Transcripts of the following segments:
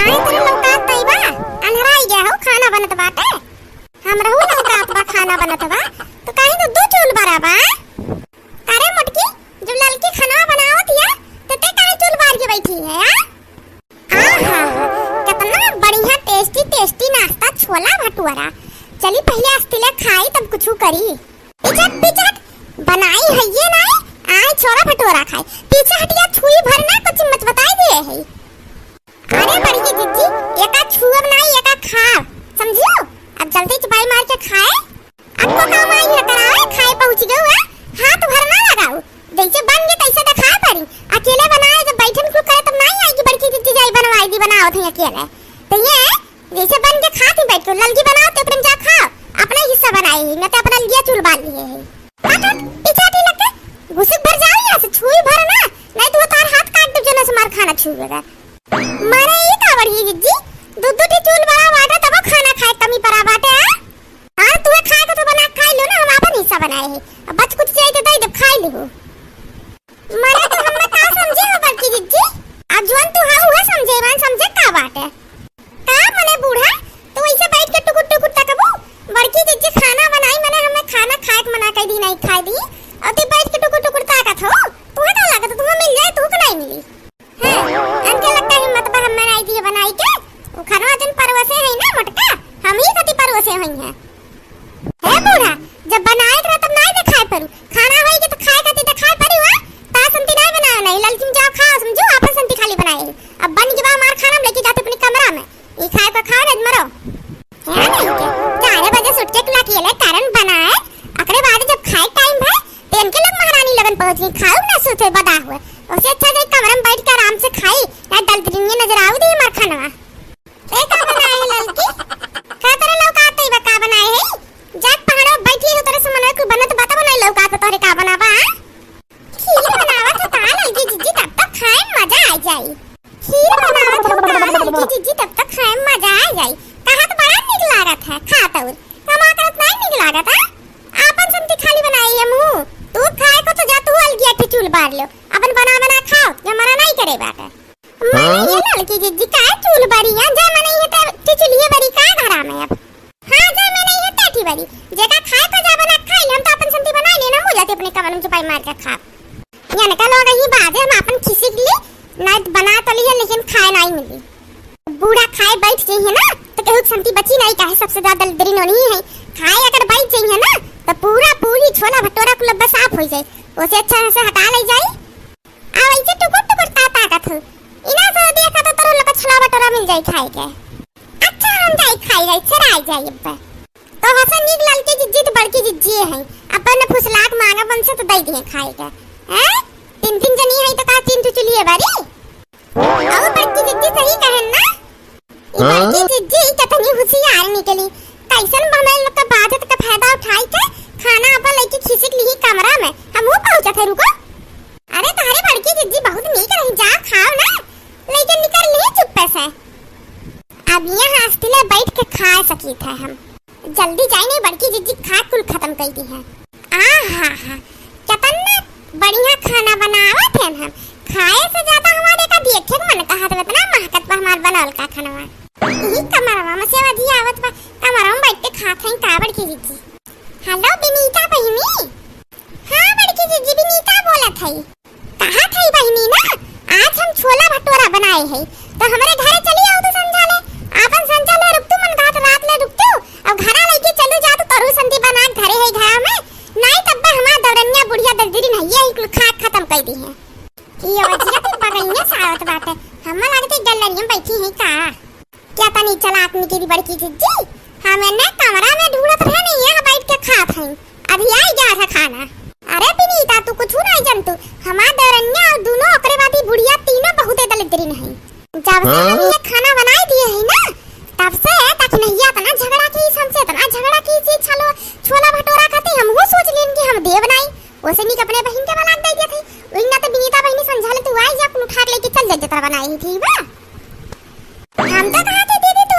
काहे तनी लौकात तइबा अनहराई गया हो खाना बनत बाटे हमरहु लौकात बा खाना बनत बा तो काहे तो दो चूल बरा बा। अरे मोटकी जब ललकी खाना बनावत या तो ते काहे चूल बार के बैठी है आहा कितना बढ़िया टेस्टी टेस्टी नाश्ता छोला भटूरा। चली पहले अस्तिले खाई तब कुछ करी। पिचट पिचट बनाई है ये नहीं आए छोला भटूरा खाए पीछे हटिया छुई भरना कुछ मत बताई दे है। अरे बड़ी दीदी एका छुअब नहीं एका खा समझियो अब जल्दी चबाई मार के खाए आपको काम आई है करावे खाए पहुंच गयो है हाथ भरना लगाओ जैसे बन गए तैसे तो खा पड़ी अकेले बनाए जब बैठन को करे तब नहीं आएगी बड़ी दीदी जाई बनवाई दी बनाओ थे अकेले तो ये जैसे बन के खाती बैठ के ललकी बनाओ तो प्रेम जा खाओ अपना हिस्सा बनाई मैं तो अपना लिया चूल बाल लिए है पीछे हटी लगे घुसक भर जाओ यहाँ से छुई भरना नहीं तो तार हाथ काट दे जना से मार खाना छुएगा मारे ये का बड़ी जिज्जी दूध दूध चूल बड़ा बाटा तब खाना खाए तमी परा बाटे हां तू खाए तो बना खाई लो ना हम अपन हिस्सा बनाए है अब बच कुछ चाहिए तो दे दे खाई लो मारे तो हम का समझे हो बड़की जिज्जी अब जवन तू हां हुआ समझे मान समझे का बाटे का मने बूढ़ा तो ऐसे बैठ के टुकुर टुकुर तकबू बड़की जिज्जी खाना बनाई मने हमें खाना खाए मना कह दी नहीं खाई दी और ते बैठ के टुकुर टुकुर ताकत हो तुम्हें का लागत तुम्हें मिल जाए तू को नहीं मिली है अनके लगता है मत पर हम बनाई दी बनाई के वो खरवा दिन परवसे है ना मटका हम ही कति परवसे होई है बूढ़ा जब बनाए रह तब नहीं दिखाई परू खाना होई के तो खाए कति दिखाई परी हुआ ता संती नहीं बनाया नहीं ललकिन जाओ खाओ समझो अपन संती खाली बनाए अब बन के बा मार खाना लेके जाते अपने कमरा में ये खाए को खाओ नहीं मरो है नहीं के 4 बजे सुट के अकेले कारण बनाए अकरे बाद जब खाए टाइम है तेन के लोग महारानी लगन पहुंच गई खाओ ना सोते बदा हुए उससे अच्छा है कमरे में बैठ कर आराम से खाई ना दलदरियां नजर आऊ दे मार खाना ए का बनाए है ललकी का तरह लौका आते बा का बनाए है जाट पहाड़ो बैठी हो तेरे से मन को बनत बता बनाई लौका तो तोरे का बनावा खीर बनावा तो ता ललकी जिज्जी तब तक खाए मजा आ जाई खीर बनावा तो ता ललकी जिज्जी तब तक खाए मजा आ जाई कहा तो बड़ा निक लागत है खाता और कमा करत नहीं निक लागत है आपन संती खाली बनाई है मुंह तू खाए को तो जा तू अलगिया के चूल बार लो अपन बना बना खाओ ये मना नहीं करे बात माने ये लड़की जिज्जी का चूल बारी है जा मने ये तो चुलिए बड़ी का घरा में अब हां जा मने ये टाटी बड़ी जेका खाए तो जा बना खाई हम तो अपन संती बनाई लेना हो जाते अपने कमर में चपाई मार के खा यानी का लोग ही बात है हम अपन खिसिक ली ना बना तो लिए लेकिन खाए नहीं मिली बूढ़ा खाए बैठ गई है ना तो केहू संती बची नहीं काहे सबसे ज्यादा दलदरी नहीं है खाए अगर बैठ गई है ना तो पूरा पूरी छोला भटूरा को लब्बा साफ हो जाए उसे अच्छा से हटा ले जाए आ वैसे टुकुर टुकुर ताकत हो इना से देखा तो तोर लोग छोला भटूरा मिल जाए खाए के अच्छा हम जाए खाई जाए चराई जाए अब तो हसन निक लाल के जिज्जी तो बड़की जिज्जी है अपन फुसलाट मांगा बन से तो दे दिए खाए के हैं तीन तीन जनी है तो का तीन तो चलिए बारी और बड़की जिज्जी सही कहन ना बड़की जिज्जी कितनी होशियार निकली कैसन हमें लोग का बात का फायदा उठाई के खाना अपन लेके खिसक ली कमरा में हम वो पहुंचा थे रुको अरे तुम्हारी बड़की जिज्जी बहुत नीक रही जा खाओ ना लेकिन निकल ली चुप्पे से अब यहाँ हस्तिले बैठ के खा सकी थे हम जल्दी जाए नहीं बड़की जिज्जी खा कुल खत्म कर दी है आहा हा कितना बढ़िया खाना बनावा थे हम खाए से ज्यादा हमारे का देखे मन कहा तो इतना महकत पर हमार बनावल का खाना यही कमरवा में सेवा दी आवत बा कमरवा में बैठ के खात हैं का बड़की जिज्जी हेलो बिनीता बहिनी हां बड़की जिज्जी बिनीता बोलत है कहा थई बहिनी ना आज हम छोला भटूरा बनाए हैं तो हमारे घर चली आओ तो समझा ले आपन समझा ले रुक तू मन घाट रात ले रुक तू अब घरा लेके चलो जा तो तरू संती बना घरे है घर में नहीं तब हमार दौरनिया बुढ़िया दलदरी नहीं है कुल खा खत्म कर दी है ये वजिया तो बगैया सावत बात है हम लगते गलरिया में बैठी है का क्या तनी चला अपनी की बड़की जिज्जी हमें ना कमरा में ढूंढत रहे नहीं यहाँ बैठ के खात हैं अभी आई जा था खाना अरे बिनीता तू कुछ नहीं जानतू हमार दरन्या और दोनों ओकरे बादी बुढ़िया तीनों बहुते दलिद्री नहीं जब से हम ये खाना बनाई दिए है ना तब से तक नहीं इतना झगड़ा की हमसे इतना झगड़ा की जी चलो छोला भटूरा खाते हम वो सोच लेन कि हम दे बनाई वैसे नहीं अपने बहन के बना दे दिया थे उइना तो बिनीता बहनी समझा ले तू आई जा कुल उठा लेके चल जा जतरा बनाई थी बा हम तो कहा थे दीदी तू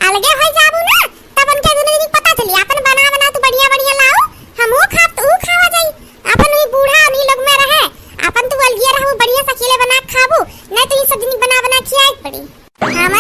अलगे हो जाबू ना तब उनके दोनों दिन पता चली अपन बना तो बढ़िया बढ़िया लाओ हम वो खा तू खावा जाई अपन वही बूढ़ा उन्हीं लोग में रहे अपन तू अलगे रहू बढ़िया से अकेले बना खाबू नहीं तो ये सब दिन बना खियाई पड़ी हम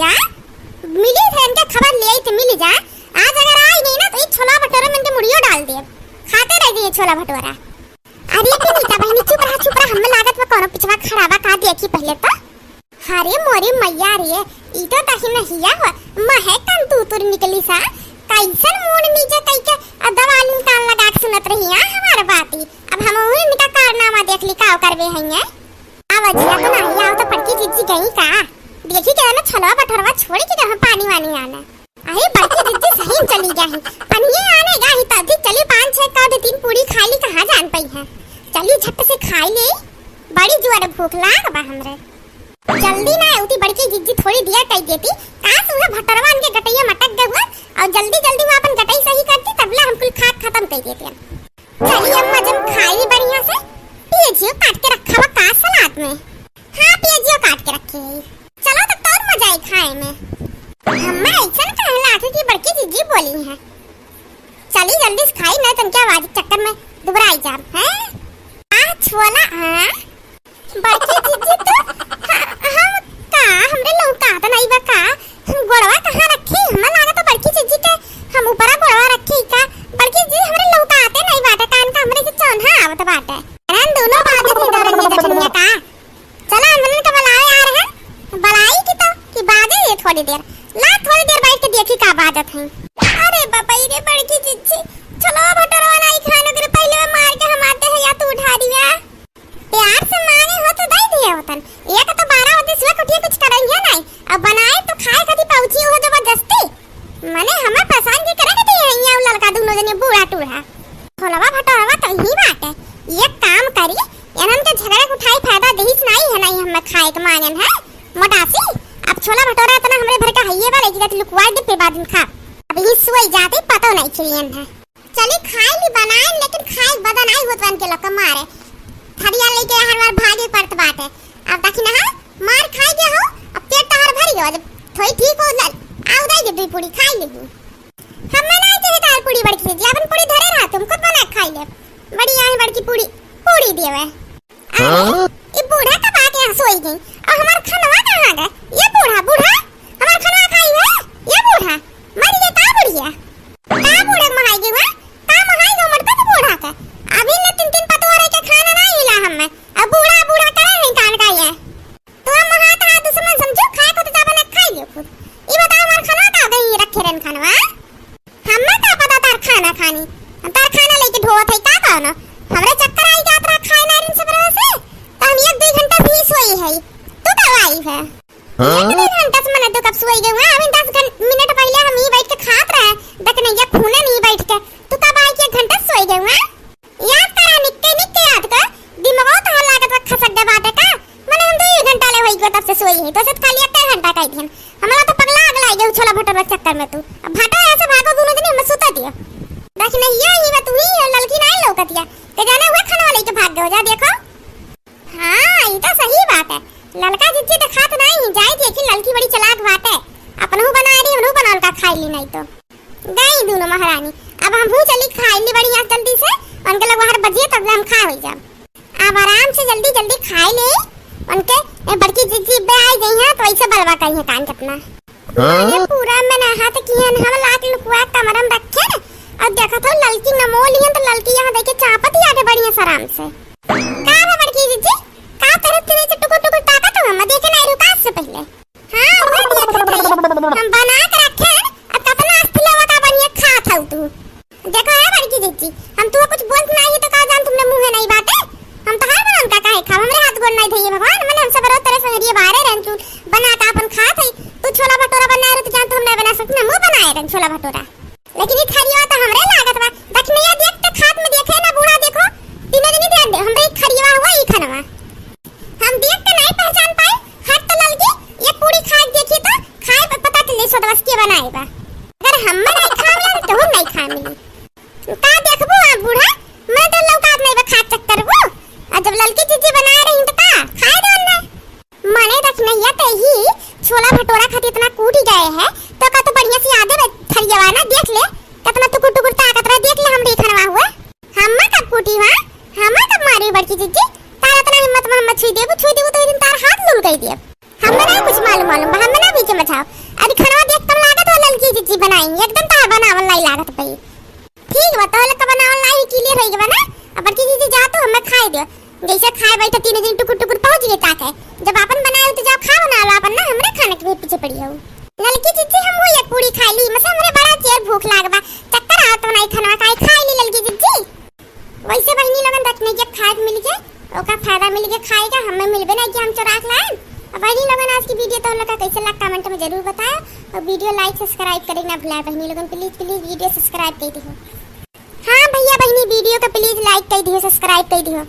जा मिली थे इनके खबर ले आई तो मिली जा। आज अगर आई नहीं ना तो ये छोला भटूरा में इनके मुड़ियो डाल दे, खाते रह गए छोला भटूरा। अरे पीता बहनी चुप रहा हमें लागत में कोनो पिछवा खराबा का देखी पहले तो। अरे मोरी मैया रे ई तो दही नहीं है महे कन तू तुर निकली सा कैसन मूड नीचे कई के दवाल निकाल लगा के सुनत रही है हमार बाती। अब हम इनका कारनामा देख ली का करवे हइए। आवाज या तो नहीं आओ तो पटकी जिज्जी गई का देखी के ना छलवा बठरवा छोड़ के हम पानी वानी आना। अरे बड़की जिज्जी सही चली गई पनिए आने गई तभी चली 5-6 का 3 पूरी खा ली कहां जान पई है। चली झट से खाई ले बड़ी जोर भूख लाग बा हमरे। जल्दी ना उठी बड़की जिज्जी थोड़ी दिया कह देती काश उहे भटरवा के गटैया मटक गवा और जल्दी जल्दी वो अपन गटई सही करती तबला हम कुल खा खत्म कर देते। चलिए अम्मा जब खाई बढ़िया से पियजियो काट के रखा हुआ का सलाद में। हां पियजियो काट के रखे चलो तो और मजा आई खाए में। अम्मा ऐसा कहे लाठी की बड़की जिज्जी बोली है चली जल्दी से खाई ना तन क्या आवाज चक्कर में दुबराई जा है। आ छोला हां बड़की जिज्जी तो हम का हमरे लौका तो नहीं बा का हम गोड़वा कहां रखी हमरा लागा तो बड़की जिज्जी के हम ऊपरा गोड़वा रखी का बड़की जी हमरे लौका आते नहीं बाटे कान का हमरे से चौन हां आवत बाटे हम दोनों बात ही डरनी देखनिया का। चला हमन का बुलाए आ रहे हैं बुलाई की तो कि बाजे ये थोड़ी देर ला थोड़ी देर बैठ के देखी का बाजत है। अरे बाबा रे बड़की जिज्जी चलो भटरवा नहीं खाने के पहले मार के हम आते हैं या तो उठा दिया प्यार से मांगे हो तो दे दिए होतन एक तो 12 बजे सुबह उठिए कुछ करेंगे नहीं अब बनाए तो खाए कभी पहुंची हो जबरदस्ती माने हमें पसंद के करे के दिए यहाँ लड़का दोनों जने बूढ़ा टूढ़ा छोलवा भटरवा तो ही बात है। ये काम करी एनन के झगड़े उठाई फायदा देहिस नहीं है नहीं हमें खाए के मांगन है मोटासी। अब छोला भटूरा इतना हमरे भर का हइए वाले की लुकवा दे पे बाद में खा अब ही सोई जाते पता नहीं चलियन है। चली खाए ली बनाए लेकिन खाए बदन आई होत बन के लोग मारे थरिया लेके हर बार भागे पड़त बाटे। अब देखी ना मार खाई गया हो अब पेट तहार भरी हो जब थोड़ी ठीक हो आओ दे दे पूरी खाई ले हमें नहीं चाहिए तार पूरी बड़की जी अपन पूरी धरे रहा तुम खुद बना खाई ले बढ़िया है बड़की पूरी देवे। ये बूढ़ा कब आके यहाँ सोई गई और हमार खनवा कहाँ गए ये बूढ़ा हमार खनवा खाई है ये बूढ़ा मर गया का बुढ़िया का बूढ़ा महाई गई का महाई गई मरता तो बूढ़ा का अभी न 3 पतवारे के खाना नहीं हिला हमें अब बूढ़ा करे नहीं कान का ये तो हम हाथ दुश्मन समझो खाए को तो जाबे खाई लियो खुद। ये बता हमार खनवा का गई रखे रन खनवा हमें का पता तार खाना खानी तार खाना लेके ढोवत है का कहना हमरे चक्कर आई जात रहा खाए ना इन सब से तो हम 1-2 घंटा भी सोई है तू कब आई है 1-2 घंटा से मैंने तो कब सोई गई हूं अभी 10 मिनट पहले हम ही बैठ के खात रहे देखने या खूने नहीं बैठ के तू कब आई के 1 घंटा सोई गई हूं याद करा निक्के याद कर दिमाग तो लागत वक्त खसक दे बाटे का मैंने हम 2 घंटा ले होई को तब से सोई है तो से खाली 1 घंटा का दिन हमरा तो पगला अगला गई छोला भटूरा चक्कर में तू अब भाटा ऐसे भागो दोनों दिन हम सुता दिया देख नहीं ये तू ही लड़की नहीं लौकतिया ते जाने हुए खाना लेके भाग गए जा देखो। हां ये तो सही बात है लड़का जिज्जी तो खात नहीं जाए देखी लड़की बड़ी चालाक बात है अपनहु बना रही हमहु बनाल का खाई ली नहीं तो गई दोनों महारानी। अब हम चली खाई ली बढ़िया जल्दी से उनके लग बाहर बजिए तब हम खा हो जाए अब आराम से जल्दी खाई ले उनके बड़की जिज्जी बे आई गई है तो ऐसे बलवा कहीं है कान कटना ये पूरा मैंने हाथ किए हम लात लुकवा कमरम रखे और देखा तो लड़की नमो लियन तो लड़की यहाँ देखे चापती आगे बढ़िया आराम से का है बड़की जिज्जी का तरह तेरे से टुकुर ताका तो हम देखे नहीं रुका से पहले। हां वो देख हम बना के रखे अब कितना अस्थिलवा का बढ़िया खा था तू देखा है बड़की जिज्जी हम तू कुछ बोल नहीं तो का जान तुमने मुंह में नहीं बाटे हम तो हर बन का काहे खा हमरे हाथ गोड़ नहीं थई भगवान मैंने हम सब तरह से ये बाहर रहन तू बना का अपन खा थई तू छोला भटूरा बना रहे तो जान तो हम नहीं बना सकते मुंह बनाए रन छोला भटूरा लेकिन ये खरिया तो हमरे लागत बा देखने देख के खात में देखे ना बूढ़ा देखो तीनों दिन ध्यान दे हमरे खरिया हुआ ई खनवा हम देख के नहीं पहचान पाए हट तो ललकी ये पूरी खा देखी तो खाए पे पता चले सदवस्ती बनाए बा अगर हम नहीं खावला तो हम नहीं खा मिली का देखबो आ बूढ़ा मैं तो लौकात नहीं बा खा चक्कर वो और जब ललकी चीज बना रही तो का खाए दो ना माने देखने या ते ही छोला भटूरा खाती इतना कूटी गए है तो का तो बढ़िया से याद है खरियावा ना देख ले कितना टुकुर ताकत रहा देख ले हमरे खनवा हुआ हम कब कूटी हुआ हम कब मारी बड़की जिज्जी तारा इतना हिम्मत में हम छुई देबू तो दिन तार हाथ लूल गई दे हम नहीं कुछ मालूम मालूम बा हमें ना बीच में बचाओ। अरे खाना देख तुम लागत हो ललकी जीजी बनाएंगे एकदम तार बनावल नहीं लागत भाई। ठीक बा तो लका बनावल नहीं क्लियर होई गवा ना। अब की जीजी जा तो हमें खाए दियो। जैसे खाए बैठे 3 दिन टुकुर टुकुर पहुंच गए ताके। जब अपन बनाए तो जाओ खा बना लो अपन ना हमरे खाने के पीछे पड़ी हो। ललकी जीजी हम वो एक पूरी खा ली मसे हमरे बड़ा चेर भूख लागबा। चक्कर आवत नहीं खाना खाए ली ललकी जीजी। वैसे बहनी लोगन रखने के खाद मिल गए ओका फायदा मिल गया खाएगा हमें मिलबे नहीं कि हम चोरा के लाए। अब बहनी लोगन आज की वीडियो तो लोग कैसे लगा कमेंट में जरूर बताओ और वीडियो लाइक सब्सक्राइब करना ना भूलें बहनी लोगन प्लीज वीडियो सब्सक्राइब कर दियो। हां भैया बहनी वीडियो को प्लीज लाइक कर दियो सब्सक्राइब कर दियो।